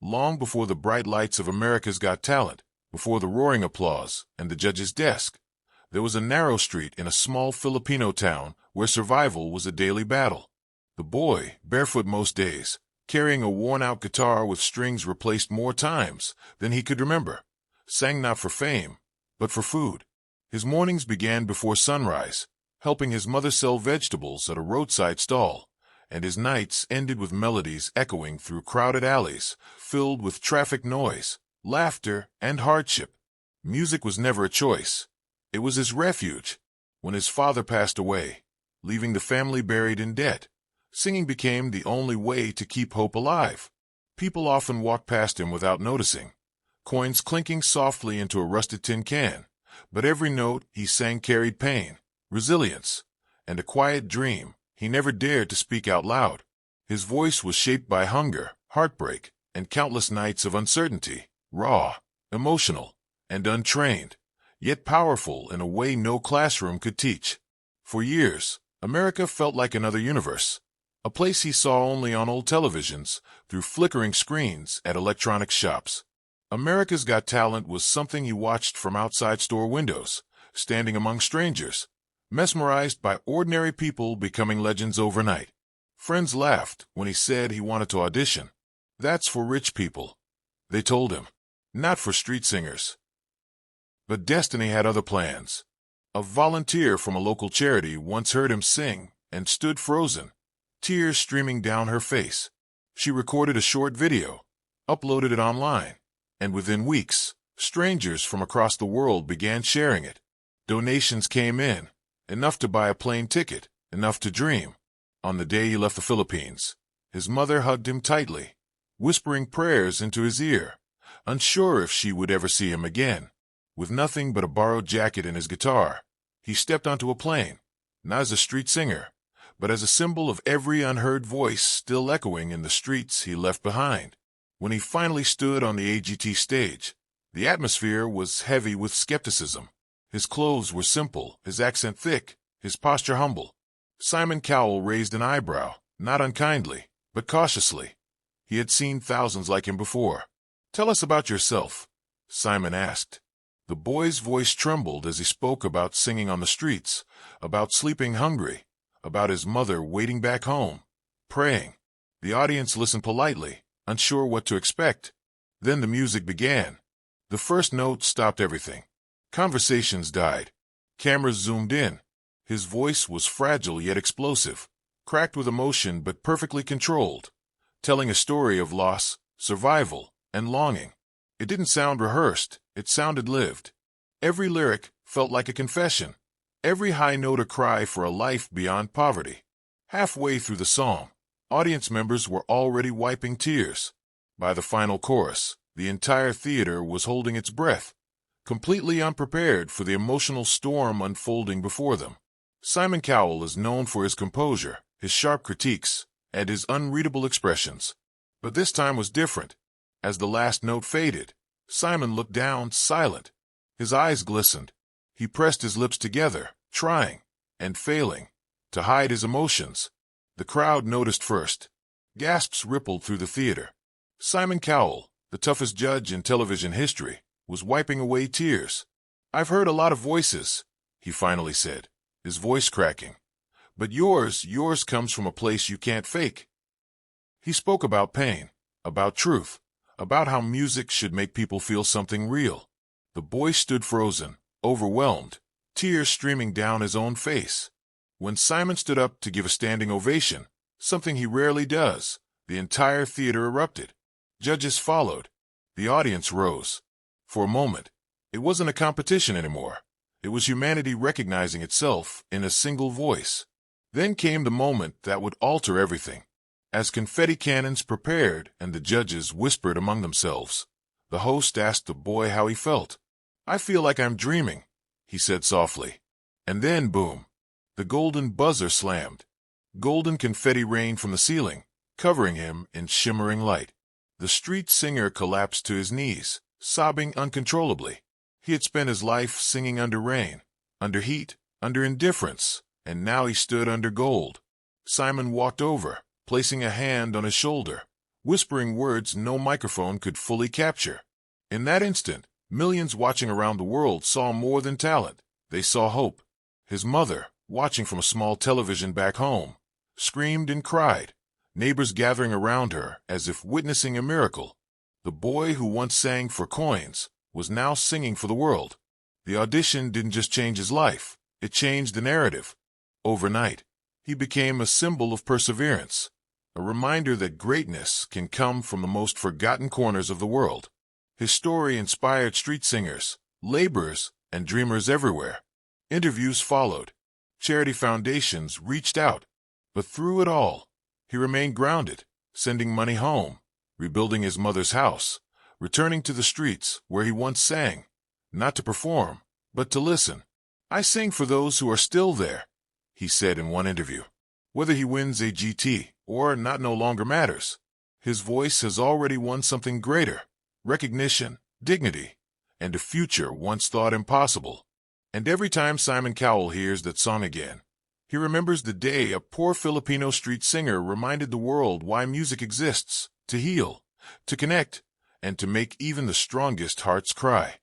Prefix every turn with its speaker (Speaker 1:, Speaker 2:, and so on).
Speaker 1: long before the bright lights of America's Got Talent, before the roaring applause and the judge's desk. There was a narrow street in a small Filipino town where survival was a daily battle. The boy, barefoot most days, carrying a worn-out guitar with strings replaced more times than he could remember, sang not for fame, but for food. His mornings began before sunrise, helping his mother sell vegetables at a roadside stall, and his nights ended with melodies echoing through crowded alleys, filled with traffic noise, laughter, and hardship. Music was never a choice. It was his refuge. When his father passed away, leaving the family buried in debt, singing became the only way to keep hope alive. People often walked past him without noticing, coins clinking softly into a rusted tin can, but every note he sang carried pain, resilience, and a quiet dream he never dared to speak out loud. His voice was shaped by hunger, heartbreak, and countless nights of uncertainty, raw, emotional, and untrained, yet powerful in a way no classroom could teach. For years, America felt like another universe, a place he saw only on old televisions, through flickering screens at electronic shops. America's Got Talent was something he watched from outside store windows, standing among strangers, mesmerized by ordinary people becoming legends overnight. Friends laughed when he said he wanted to audition. That's for rich people, they told him, not for street singers. But destiny had other plans. A volunteer from a local charity once heard him sing and stood frozen, tears streaming down her face. She recorded a short video, uploaded it online, and within weeks, strangers from across the world began sharing it. Donations came in, enough to buy a plane ticket, enough to dream. On the day he left the Philippines, his mother hugged him tightly, whispering prayers into his ear, unsure if she would ever see him again. With nothing but a borrowed jacket and his guitar, he stepped onto a plane, not as a street singer, but as a symbol of every unheard voice still echoing in the streets he left behind. When he finally stood on the AGT stage, the atmosphere was heavy with skepticism. His clothes were simple, his accent thick, his posture humble. Simon Cowell raised an eyebrow, not unkindly, but cautiously. He had seen thousands like him before. "Tell us about yourself," Simon asked. The boy's voice trembled as he spoke about singing on the streets, about sleeping hungry, about his mother waiting back home, praying. The audience listened politely, unsure what to expect. Then the music began. The first note stopped everything. Conversations died. Cameras zoomed in. His voice was fragile yet explosive, cracked with emotion but perfectly controlled, telling a story of loss, survival, and longing. It didn't sound rehearsed, it sounded lived. Every lyric felt like a confession, every high note a cry for a life beyond poverty. Halfway through the song, audience members were already wiping tears. By the final chorus, the entire theater was holding its breath, completely unprepared for the emotional storm unfolding before them. Simon Cowell is known for his composure, his sharp critiques, and his unreadable expressions. But this time was different. As the last note faded, Simon looked down, silent. His eyes glistened. He pressed his lips together, trying, and failing, to hide his emotions. The crowd noticed first. Gasps rippled through the theater. Simon Cowell, the toughest judge in television history, was wiping away tears. "I've heard a lot of voices," he finally said, his voice cracking. "But yours comes from a place you can't fake." He spoke about pain, about truth, about how music should make people feel something real. The boy stood frozen, overwhelmed, tears streaming down his own face. When Simon stood up to give a standing ovation, something he rarely does, the entire theater erupted. Judges followed. The audience rose. For a moment, it wasn't a competition anymore. It was humanity recognizing itself in a single voice. Then came the moment that would alter everything. As confetti cannons prepared and the judges whispered among themselves, the host asked the boy how he felt. "I feel like I'm dreaming," he said softly. And then, boom, the golden buzzer slammed. Golden confetti rained from the ceiling, covering him in shimmering light. The street singer collapsed to his knees, sobbing uncontrollably. He had spent his life singing under rain, under heat, under indifference, and now he stood under gold. Simon walked over, placing a hand on his shoulder, whispering words no microphone could fully capture. In that instant, millions watching around the world saw more than talent. They saw hope. His mother, watching from a small television back home, screamed and cried, neighbors gathering around her as if witnessing a miracle. The boy who once sang for coins was now singing for the world. The audition didn't just change his life, it changed the narrative. Overnight, he became a symbol of perseverance, a reminder that greatness can come from the most forgotten corners of the world. His story inspired street singers, laborers, and dreamers everywhere. Interviews followed. Charity foundations reached out. But through it all, he remained grounded, sending money home, rebuilding his mother's house, returning to the streets where he once sang, not to perform, but to listen. "I sing for those who are still there," he said in one interview. Whether he wins AGT or not no longer matters. His voice has already won something greater: recognition, dignity, and a future once thought impossible. And every time Simon Cowell hears that song again, he remembers the day a poor Filipino street singer reminded the world why music exists: to heal, to connect, and to make even the strongest hearts cry.